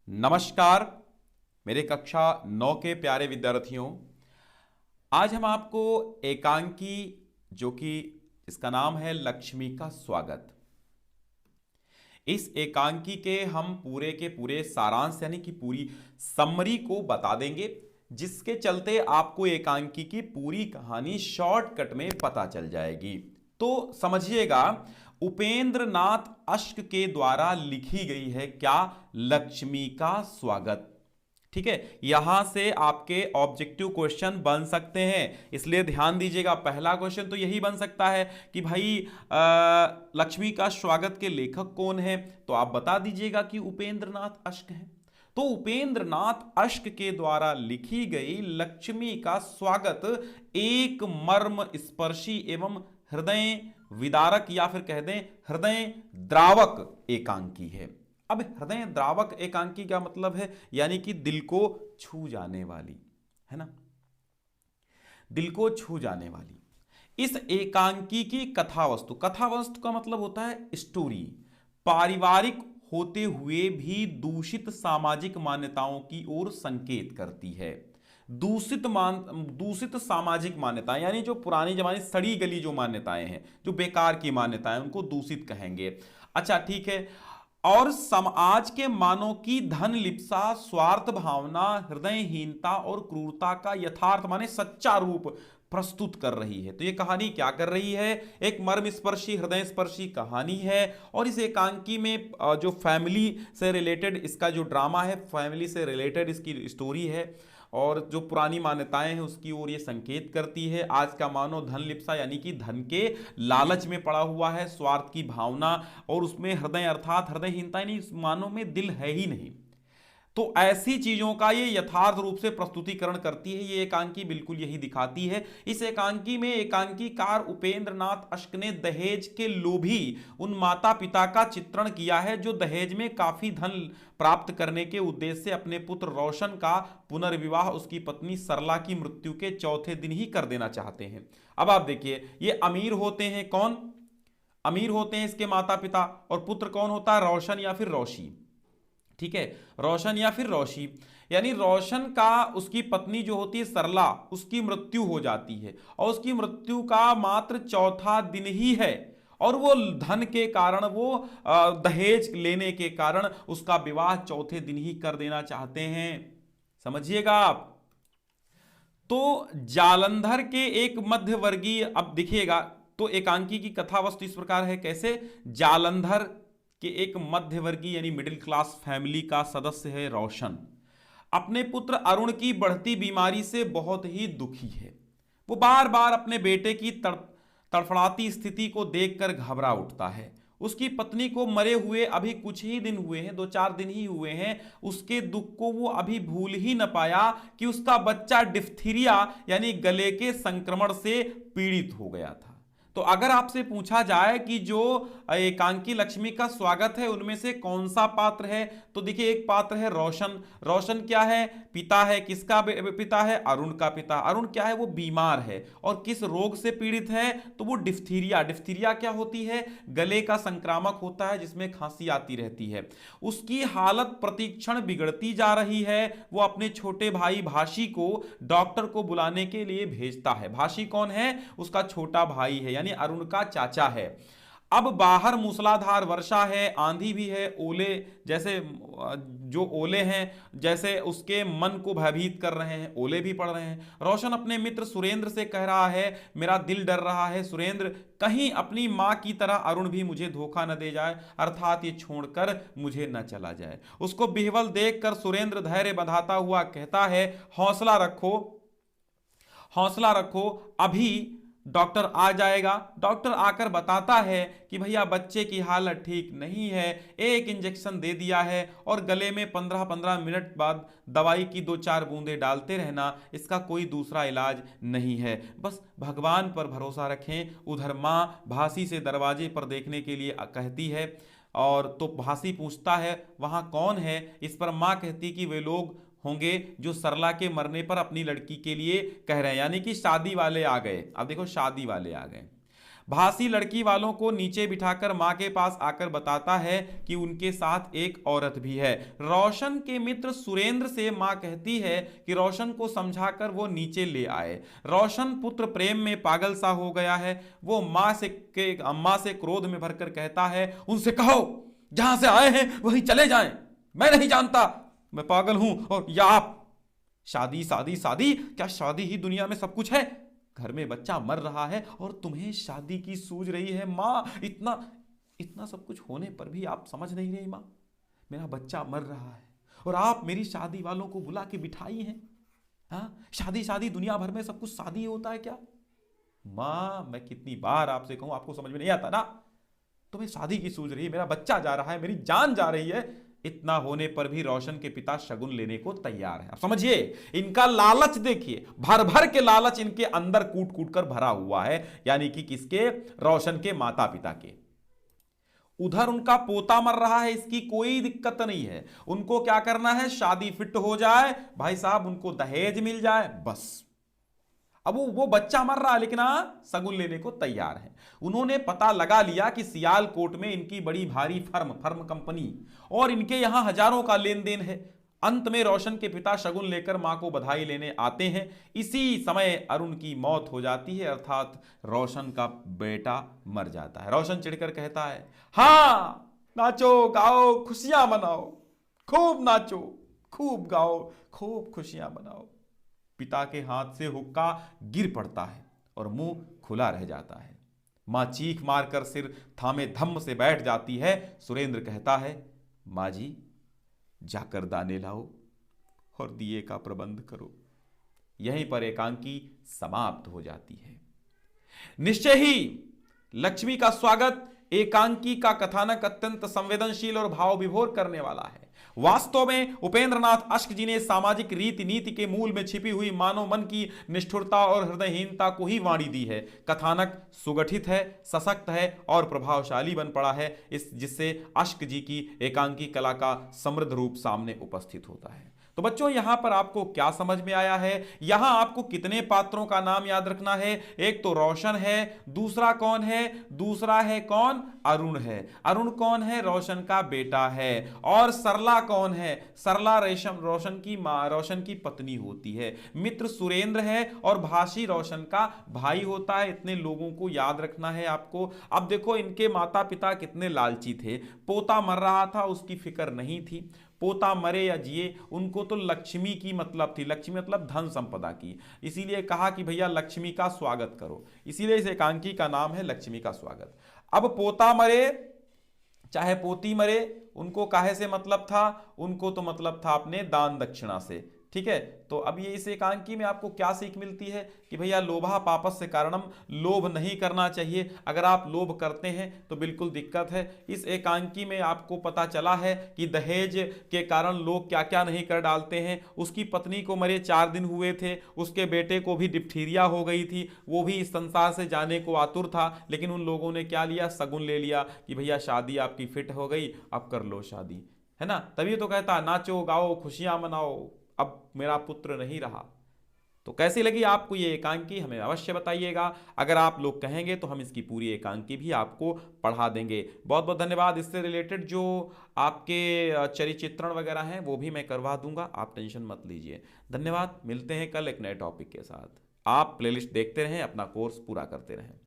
नमस्कार मेरे कक्षा 9 के प्यारे विद्यार्थियों। आज हम आपको एकांकी जो कि इसका नाम है लक्ष्मी का स्वागत, इस एकांकी के हम पूरे के पूरे सारांश यानी कि पूरी समरी को बता देंगे, जिसके चलते आपको एकांकी की पूरी कहानी शॉर्टकट में पता चल जाएगी। तो समझिएगा, उपेंद्र नाथ अश्क के द्वारा लिखी गई है क्या? लक्ष्मी का स्वागत। ठीक है, यहां से आपके ऑब्जेक्टिव क्वेश्चन बन सकते हैं, इसलिए ध्यान दीजिएगा। पहला क्वेश्चन तो यही बन सकता है कि भाई लक्ष्मी का स्वागत के लेखक कौन है, तो आप बता दीजिएगा कि उपेंद्र नाथ अश्क है। तो उपेंद्र नाथ अश्क के द्वारा लिखी गई लक्ष्मी का स्वागत एक मर्म स्पर्शी एवं हृदय विदारक या फिर कह दें हृदय द्रावक एकांकी है। अब हृदय द्रावक एकांकी का मतलब है यानी कि दिल को छू जाने वाली, है ना, दिल को छू जाने वाली। इस एकांकी की कथावस्तु, कथावस्तु का मतलब होता है स्टोरी, पारिवारिक होते हुए भी दूषित सामाजिक मान्यताओं की ओर संकेत करती है। दूषित सामाजिक मान्यताएं यानी जो पुरानी जमाने सड़ी गली जो मान्यताएं हैं, जो बेकार की मान्यताएं, उनको दूषित कहेंगे। अच्छा ठीक है। और समाज के मानव की धन लिप्सा, स्वार्थ भावना, हृदयहीनता और क्रूरता का यथार्थ माने सच्चा रूप प्रस्तुत कर रही है। तो ये कहानी क्या कर रही है? एक मर्म स्पर्शी हृदय स्पर्शी कहानी है। और इस एकांकी में जो फैमिली से रिलेटेड इसका जो ड्रामा है, फैमिली से रिलेटेड इसकी स्टोरी है और जो पुरानी मान्यताएं हैं उसकी ओर ये संकेत करती है। आज का मानव धन लिप्सा यानी कि धन के लालच में पड़ा हुआ है, स्वार्थ की भावना और उसमें हृदय अर्थात हृदयहीनता, यानी मानव में दिल है ही नहीं। तो ऐसी चीजों का ये यथार्थ रूप से प्रस्तुतिकरण करती है। ये एकांकी बिल्कुल यही दिखाती है। इस एकांकी में एकांकीकार उपेंद्र नाथ अश्क ने दहेज के लोभी उन माता पिता का चित्रण किया है जो दहेज में काफी धन प्राप्त करने के उद्देश्य से अपने पुत्र रोशन का पुनर्विवाह उसकी पत्नी सरला की मृत्यु के चौथे दिन ही कर देना चाहते हैं। अब आप देखिए, ये अमीर होते हैं। कौन अमीर होते हैं? इसके माता पिता। और पुत्र कौन होता है? रोशन या फिर रोशी। ठीक है, रोशन या फिर रोशी। यानी रोशन का उसकी पत्नी जो होती है सरला, उसकी मृत्यु हो जाती है और उसकी मृत्यु का मात्र चौथा दिन ही है और वो धन के कारण, वो दहेज लेने के कारण उसका विवाह चौथे दिन ही कर देना चाहते हैं। समझिएगा आप। तो जालंधर के एक मध्यवर्गीय, अब देखिएगा, तो एकांकी की कथा वस्तु इस प्रकार है। कैसे? जालंधर कि एक मध्यवर्गीय यानी मिडिल क्लास फैमिली का सदस्य है रोशन, अपने पुत्र अरुण की बढ़ती बीमारी से बहुत ही दुखी है। वो बार बार अपने बेटे की तड़फड़ाती स्थिति को देखकर घबरा उठता है। उसकी पत्नी को मरे हुए अभी कुछ ही दिन हुए हैं, 2-4 दिन ही हुए हैं। उसके दुख को वो अभी भूल ही न पाया कि उसका बच्चा डिफ्थीरिया यानी गले के संक्रमण से पीड़ित हो गया था। तो अगर आपसे पूछा जाए कि जो एकांकी लक्ष्मी का स्वागत है उनमें से कौन सा पात्र है, तो देखिए एक पात्र है रोशन। रोशन क्या है? पिता है। किसका पिता है? अरुण का पिता। अरुण क्या है? वो बीमार है। और किस रोग से पीड़ित है? तो वो डिफ्थीरिया। डिफ्थीरिया क्या होती है? गले का संक्रामक होता है जिसमें खांसी आती रहती है। उसकी हालत प्रतिक्षण बिगड़ती जा रही है। वो अपने छोटे भाई भाषी को डॉक्टर को बुलाने के लिए भेजता है। भाषी कौन है? उसका छोटा भाई है, यानी अरुण का चाचा है। अब बाहर मूसलाधार वर्षा है, आंधी भी है, ओले जैसे जो ओले हैं जैसे उसके मन को भयभीत कर रहे हैं, ओले भी पड़ रहे हैं। रोशन अपने मित्र सुरेंद्र से कह रहा है, मेरा दिल डर रहा है सुरेंद्र, कहीं अपनी मां की तरह अरुण भी मुझे धोखा न दे जाए, अर्थात ये छोड़कर मुझे न चला जाए। उसको बिहवल देखकर सुरेंद्र धैर्य बंधाता हुआ कहता है, हौसला रखो, हौसला रखो, अभी डॉक्टर आ जाएगा। डॉक्टर आकर बताता है कि भैया बच्चे की हालत ठीक नहीं है, एक इंजेक्शन दे दिया है और गले में 15-15 मिनट बाद दवाई की 2-4 बूंदें डालते रहना, इसका कोई दूसरा इलाज नहीं है, बस भगवान पर भरोसा रखें। उधर माँ भासी से दरवाजे पर देखने के लिए कहती है और तो भासी पूछता है वहाँ कौन है। इस पर माँ कहती कि वे लोग होंगे जो सरला के मरने पर अपनी लड़की के लिए कह रहे हैं, यानी कि शादी वाले आ गए। अब देखो शादी वाले आ गए। भासी लड़की वालों को नीचे बिठाकर मां के पास आकर बताता है कि उनके साथ एक औरत भी है। रोशन के मित्र सुरेंद्र से मां कहती है कि रोशन को समझाकर वो नीचे ले आए। रोशन पुत्र प्रेम में पागल सा हो गया है। वो अम्मा से क्रोध में भरकर कहता है, उनसे कहो जहां से आए हैं वहीं चले जाएं। मैं नहीं जानता, मैं पागल हूं और या आप। शादी शादी शादी, क्या शादी ही दुनिया में सब कुछ है? घर में बच्चा मर रहा है और तुम्हें शादी की सूझ रही है। मां, इतना इतना सब कुछ होने पर भी आप समझ नहीं रही मां? मेरा बच्चा मर रहा है और आप मेरी शादी वालों को बुला के बिठाई हैं। हाँ, शादी शादी, दुनिया भर में सब कुछ शादी होता है क्या? मां, मैं कितनी बार आपसे कहूं, आपको समझ में नहीं आता ना? तुम्हें शादी की सूझ रही है, मेरा बच्चा जा रहा है, मेरी जान जा रही है। इतना होने पर भी रोशन के पिता शगुन लेने को तैयार है। आप समझिए, इनका लालच देखिए, भर भर के लालच इनके अंदर कूट कूट कर भरा हुआ है। यानी कि किसके? रोशन के माता पिता के। उधर उनका पोता मर रहा है, इसकी कोई दिक्कत नहीं है। उनको क्या करना है? शादी फिट हो जाए, भाई साहब, उनको दहेज मिल जाए, बस। अब वो बच्चा मर रहा है लेकिन शगुन लेने को तैयार है। उन्होंने पता लगा लिया कि सियालकोट में इनकी बड़ी भारी फर्म कंपनी और इनके यहां हजारों का लेन देन है। अंत में रोशन के पिता शगुन लेकर मां को बधाई लेने आते हैं। इसी समय अरुण की मौत हो जाती है, अर्थात रोशन का बेटा मर जाता है। रोशन चिढ़कर कहता है, हाँ, नाचो गाओ, खुशियां मनाओ, खूब नाचो, खूब गाओ, खूब खुशियां मनाओ। पिता के हाथ से हुक्का गिर पड़ता है और मुंह खुला रह जाता है। मां चीख मारकर सिर थामे धम्म से बैठ जाती है। सुरेंद्र कहता है, मां जी, जाकर दाने लाओ और दिए का प्रबंध करो। यहीं पर एकांकी समाप्त हो जाती है। निश्चय ही लक्ष्मी का स्वागत, एकांकी का कथानक अत्यंत संवेदनशील और भाव विभोर करने वाला है। वास्तव में उपेंद्रनाथ अश्क जी ने सामाजिक रीति नीति के मूल में छिपी हुई मानव मन की निष्ठुरता और हृदयहीनता को ही वाणी दी है। कथानक सुगठित है, सशक्त है और प्रभावशाली बन पड़ा है, जिससे अश्क जी की एकांकी कला का समृद्ध रूप सामने उपस्थित होता है। तो बच्चों, यहां पर आपको क्या समझ में आया है? यहां आपको कितने पात्रों का नाम याद रखना है? एक तो रोशन है, दूसरा कौन है? दूसरा है कौन? अरुण है। अरुण कौन है? रोशन का बेटा है। और सरला कौन है? सरला रोशन की मां, रोशन की पत्नी होती है। मित्र सुरेंद्र है और भासी रोशन का भाई होता है। इतने लोगों को याद रखना है आपको। अब देखो, इनके माता पिता कितने लालची थे। पोता मर रहा था, उसकी फिक्र नहीं थी। पोता मरे या जिए, उनको तो लक्ष्मी की मतलब थी। लक्ष्मी मतलब धन संपदा की। इसीलिए कहा कि भैया लक्ष्मी का स्वागत करो। इसीलिए इस एकांकी का नाम है लक्ष्मी का स्वागत। अब पोता मरे चाहे पोती मरे, उनको काहे से मतलब था? उनको तो मतलब था अपने दान दक्षिणा से। ठीक है, तो अब ये इस एकांकी में आपको क्या सीख मिलती है कि भैया लोभा पापस्य कारणम, लोभ नहीं करना चाहिए। अगर आप लोभ करते हैं तो बिल्कुल दिक्कत है। इस एकांकी में आपको पता चला है कि दहेज के कारण लोग क्या क्या नहीं कर डालते हैं। उसकी पत्नी को मरे 4 दिन हुए थे, उसके बेटे को भी डिप्थीरिया हो गई थी, वो भी इस संसार से जाने को आतुर था, लेकिन उन लोगों ने क्या लिया? शगुन ले लिया कि भैया शादी आपकी फिट हो गई, अब कर लो शादी, है ना? तभी तो कहता नाचो गाओ खुशियां मनाओ, अब मेरा पुत्र नहीं रहा। तो कैसी लगी आपको ये एकांकी? हमें अवश्य बताइएगा। अगर आप लोग कहेंगे तो हम इसकी पूरी एकांकी भी आपको पढ़ा देंगे। बहुत बहुत धन्यवाद। इससे रिलेटेड जो आपके चरिचित्रण वगैरह हैं वो भी मैं करवा दूंगा, आप टेंशन मत लीजिए। धन्यवाद। मिलते हैं कल एक नए टॉपिक के साथ। आप प्लेलिस्ट देखते रहें, अपना कोर्स पूरा करते रहें।